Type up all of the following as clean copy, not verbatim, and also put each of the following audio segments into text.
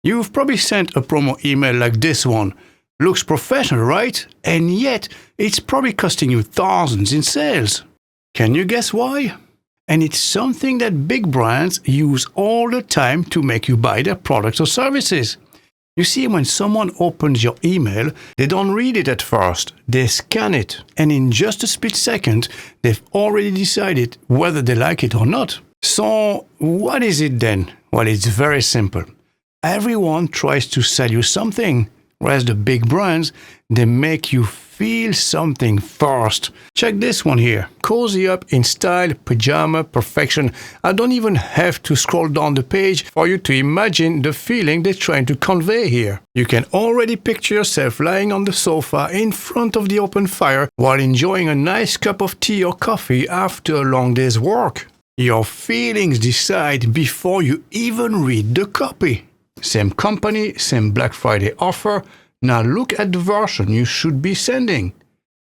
You've probably sent a promo email like this one. Looks professional, right? And yet, it's probably costing you thousands in sales. Can you guess why? And it's something that big brands use all the time to make you buy their products or services. You see, when someone opens your email, they don't read it at first. They scan it. And in just a split second, they've already decided whether they like it or not. So, what is it then? Well, it's very simple. Everyone tries to sell you something. Whereas the big brands, they make you feel something first. Check this one here. Cozy up in style, pajama, perfection. I don't even have to scroll down the page for you to imagine the feeling they're trying to convey here. You can already picture yourself lying on the sofa in front of the open fire while enjoying a nice cup of tea or coffee after a long day's work. Your feelings decide before you even read the copy. Same company, same Black Friday offer. Now look at the version you should be sending.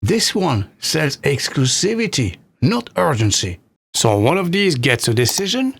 This one sells exclusivity, not urgency. So one of these gets a decision,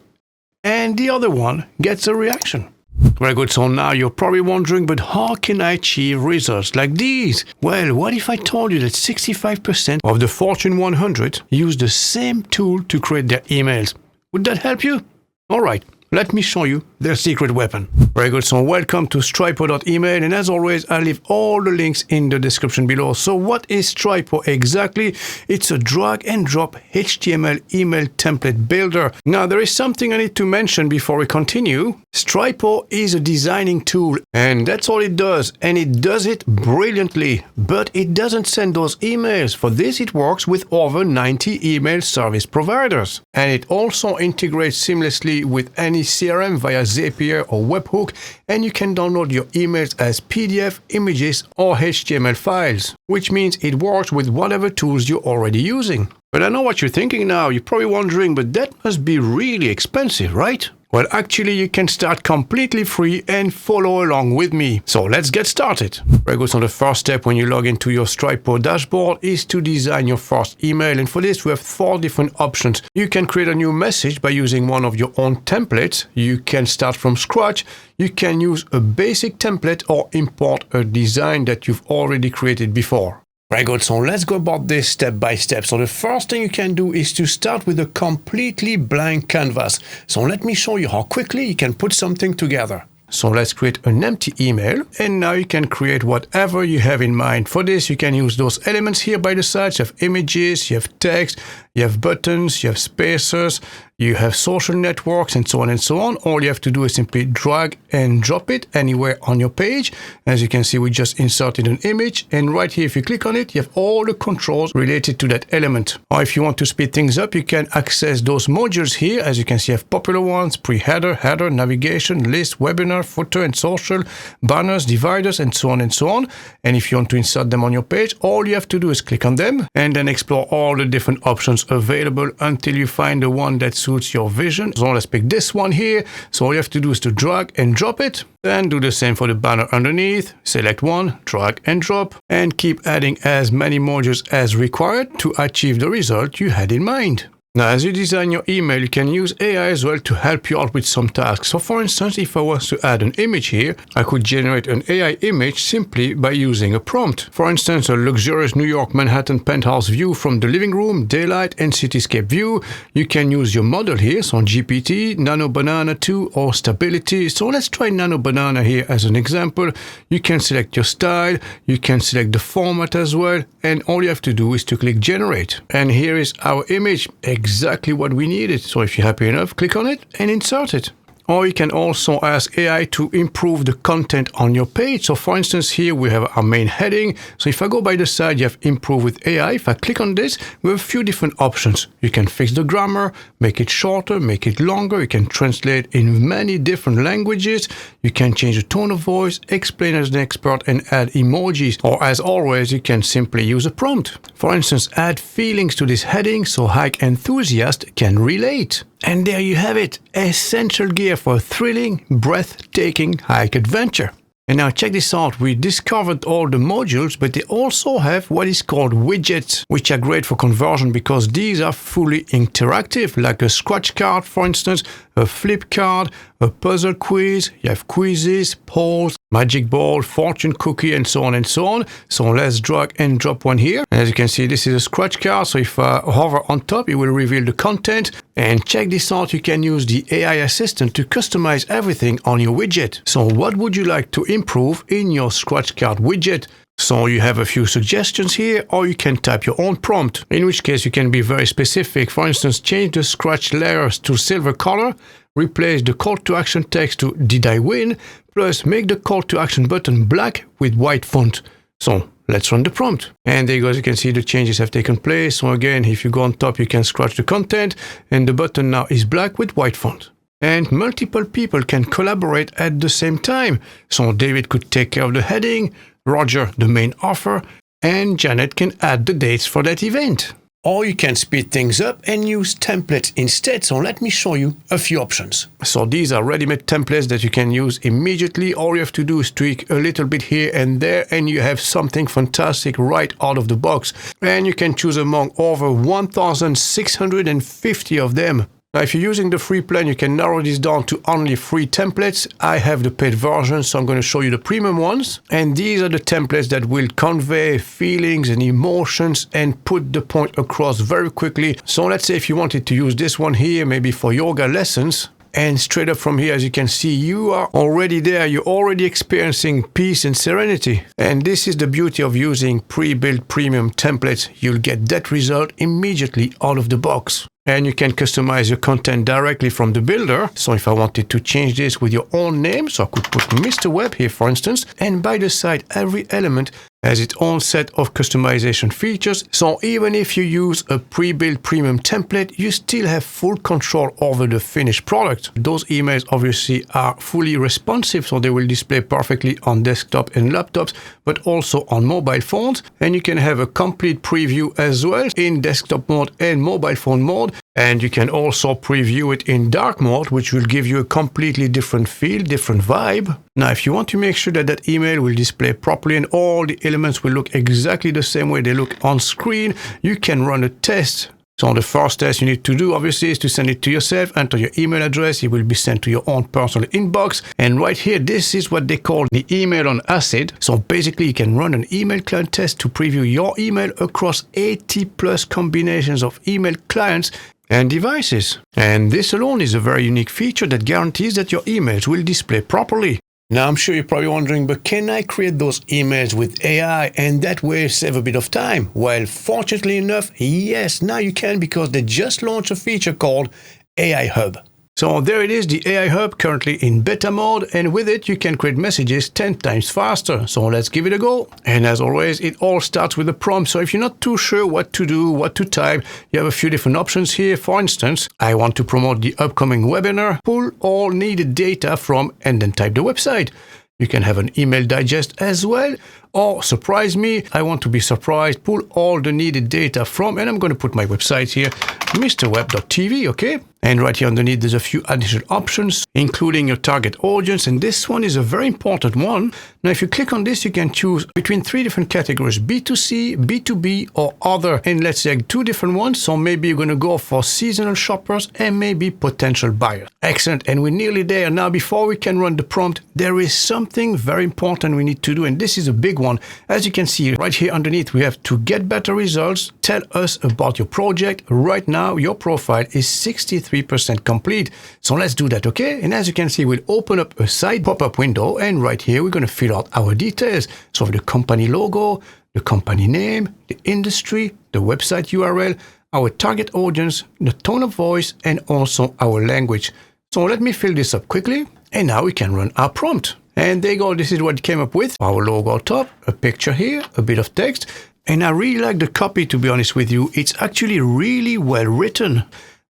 and the other one gets a reaction. Very good, so now you're probably wondering, but how can I achieve results like these? Well, what if I told you that 65% of the Fortune 100 use the same tool to create their emails? Would that help you? All right. Let me show you their secret weapon. Very good, so welcome to Stripo.email, and as always, I'll leave all the links in the description below. So what is Stripo exactly? It's a drag and drop HTML email template builder. Now, there is something I need to mention before we continue. Stripo is a designing tool, and that's all it does, and it does it brilliantly, but it doesn't send those emails. For this, it works with over 90 email service providers, and it also integrates seamlessly with any CRM via Zapier or Webhook, and you can download your emails as PDF, images, or HTML files, which means it works with whatever tools you're already using. But I know what you're thinking now. You're probably wondering, but that must be really expensive, right? Well, actually, you can start completely free and follow along with me. So let's get started. Very good. So the first step when you log into your Stripo dashboard is to design your first email. And for this, we have 4 different options. You can create a new message by using one of your own templates. You can start from scratch. You can use a basic template or import a design that you've already created before. Very good, so let's go about this step by step. So the first thing you can do is to start with a completely blank canvas. So let me show you how quickly you can put something together. So let's create an empty email, and now you can create whatever you have in mind. For this, you can use those elements here by the side. You have images, you have text, you have buttons, you have spacers, you have social networks, and so on and so on. All you have to do is simply drag and drop it anywhere on your page. As you can see, we just inserted an image, and right here, if you click on it, you have all the controls related to that element. Or if you want to speed things up, you can access those modules here. As you can see, you have popular ones, pre-header, header, navigation, list, webinar, footer and social, banners, dividers, and so on and so on. And if you want to insert them on your page, all you have to do is click on them and then explore all the different options available until you find the one that suits your vision. So let's pick this one here. So all you have to do is to drag and drop it. Then do the same for the banner underneath. Select one, drag and drop, and keep adding as many modules as required to achieve the result you had in mind. Now, as you design your email, you can use AI as well to help you out with some tasks. So for instance, if I was to add an image here, I could generate an AI image simply by using a prompt. For instance, a luxurious New York Manhattan penthouse view from the living room, daylight and cityscape view. You can use your model here, so GPT, Nano Banana 2 or Stability. So let's try Nano Banana here as an example. You can select your style, you can select the format as well, and all you have to do is to click generate. And here is our image. Exactly what we needed. So if you're happy enough, click on it and insert it. Or you can also ask AI to improve the content on your page. So for instance, here we have our main heading. So if I go by the side, you have improve with AI. If I click on this, we have a few different options. You can fix the grammar, make it shorter, make it longer. You can translate in many different languages. You can change the tone of voice, explain as an expert, and add emojis. Or as always, you can simply use a prompt. For instance, add feelings to this heading so hike enthusiasts can relate. And there you have it, essential gear for a thrilling, breathtaking hike adventure. And now check this out, we discovered all the modules, but they also have what is called widgets, which are great for conversion because these are fully interactive, like a scratch card, for instance. a flip card, a puzzle quiz, you have quizzes, polls, magic ball, fortune cookie, and so on and so on. So let's drag and drop one here. As you can see, this is a scratch card. So if I hover on top, it will reveal the content. And check this out, you can use the AI assistant to customize everything on your widget. So what would you like to improve in your scratch card widget? So you have a few suggestions here, or you can type your own prompt, in which case you can be very specific. For instance, change the scratch layers to silver color, replace the call to action text to "Did I win?" plus make the call to action button black with white font. So let's run the prompt. And there you go, as you can see, the changes have taken place. So again, if you go on top, you can scratch the content, and the button now is black with white font. And multiple people can collaborate at the same time. So David could take care of the heading, Roger the main offer, and Janet can add the dates for that event. Or you can speed things up and use templates instead. So let me show you a few options. So these are ready-made templates that you can use immediately. All you have to do is tweak a little bit here and there, and you have something fantastic right out of the box. And you can choose among over 1,650 of them. Now, if you're using the free plan, you can narrow this down to only 3 templates. I have the paid version, so I'm going to show you the premium ones. And these are the templates that will convey feelings and emotions and put the point across very quickly. So let's say if you wanted to use this one here, maybe for yoga lessons, and straight up from here, as you can see, you are already there. You're already experiencing peace and serenity. And this is the beauty of using pre-built premium templates. You'll get that result immediately out of the box. And you can customize your content directly from the builder. So if I wanted to change this with your own name, so I could put Mr. Web here, for instance, and by the side, every element has its own set of customization features. So even if you use a pre-built premium template, you still have full control over the finished product. Those emails obviously are fully responsive, so they will display perfectly on desktop and laptops, but also on mobile phones. And you can have a complete preview as well in desktop mode and mobile phone mode. And you can also preview it in dark mode, which will give you a completely different feel, different vibe. Now, if you want to make sure that that email will display properly and all the elements will look exactly the same way they look on screen, you can run a test. So the first test you need to do, obviously, is to send it to yourself, enter your email address. It will be sent to your own personal inbox. And right here, this is what they call the email on acid. So basically, you can run an email client test to preview your email across 80 plus combinations of email clients and devices. And this alone is a very unique feature that guarantees that your emails will display properly. Now, I'm sure you're probably wondering, but can I create those emails with AI and that way save a bit of time? Well, fortunately enough, yes, now you can, because they just launched a feature called AI Hub. So there it is, the AI Hub, currently in beta mode, and with it you can create messages 10 times faster. So let's give it a go. And as always, it all starts with a prompt. So if you're not too sure what to do, what to type, you have a few different options here. For instance, I want to promote the upcoming webinar, pull all needed data from, and then type the website. You can have an email digest as well. Or surprise me, I want to be surprised, pull all the needed data from, and I'm going to put my website here, mrweb.tv, okay? And right here underneath, there's a few additional options, including your target audience. And this one is a very important one. Now, if you click on this, you can choose between 3 different categories, B2C, B2B, or other. And let's say 2 different ones. So maybe you're going to go for seasonal shoppers and maybe potential buyers. Excellent. And we're nearly there. Now, before we can run the prompt, there is something very important we need to do. And this is a big one. As you can see right here underneath, we have to get better results. Tell us about your project. Right now, your profile is 63% complete. So let's do that, okay? And as you can see, we'll open up a side pop-up window, and right here, we're going to fill out our details. So the company logo, the company name, the industry, the website URL, our target audience, the tone of voice, and also our language. So let me fill this up quickly, and now we can run our prompt. And there you go, this is what it came up with. Our logo on top, a picture here, a bit of text. And I really like the copy, to be honest with you. It's actually really well written.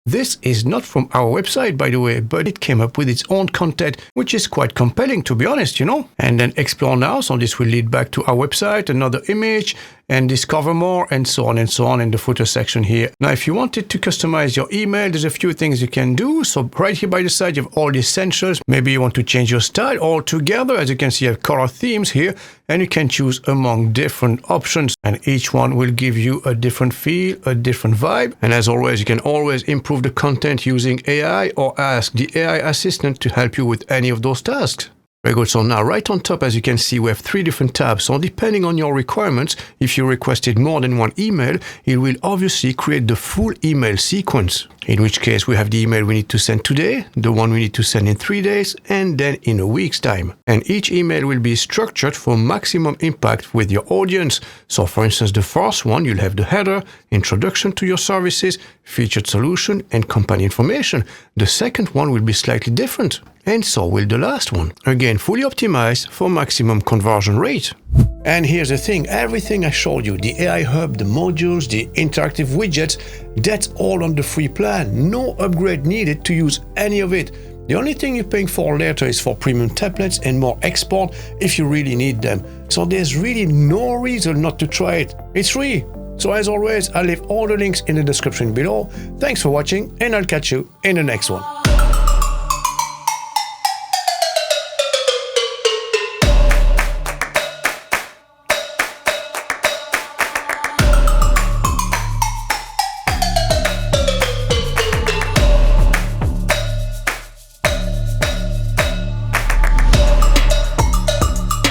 This is not from our website, by the way, but it came up with its own content, which is quite compelling, to be honest, you know. And then explore now. So this will lead back to our website, another image, and discover more, and so on in the footer section here. Now, if you wanted to customize your email, there's a few things you can do. So right here by the side, you have all the essentials. Maybe you want to change your style altogether. As you can see, you have color themes here, and you can choose among different options, and each one will give you a different feel, a different vibe. And as always, you can always improve the content using AI or ask the AI assistant to help you with any of those tasks. Very good. So now right on top, as you can see, we have 3 different tabs. So depending on your requirements, if you requested more than one email, it will obviously create the full email sequence. In which case we have the email we need to send today, the one we need to send in 3 days, and then in a week's time. And each email will be structured for maximum impact with your audience. So for instance, the first one, you'll have the header, introduction to your services, featured solution, and company information. The second one will be slightly different. And so will the last one. Again, fully optimized for maximum conversion rate. And here's the thing, everything I showed you, the AI Hub, the modules, the interactive widgets, that's all on the free plan. No upgrade needed to use any of it. The only thing you're paying for later is for premium templates and more export if you really need them. So there's really no reason not to try it. It's free. So as always, I'll leave all the links in the description below. Thanks for watching, and I'll catch you in the next one.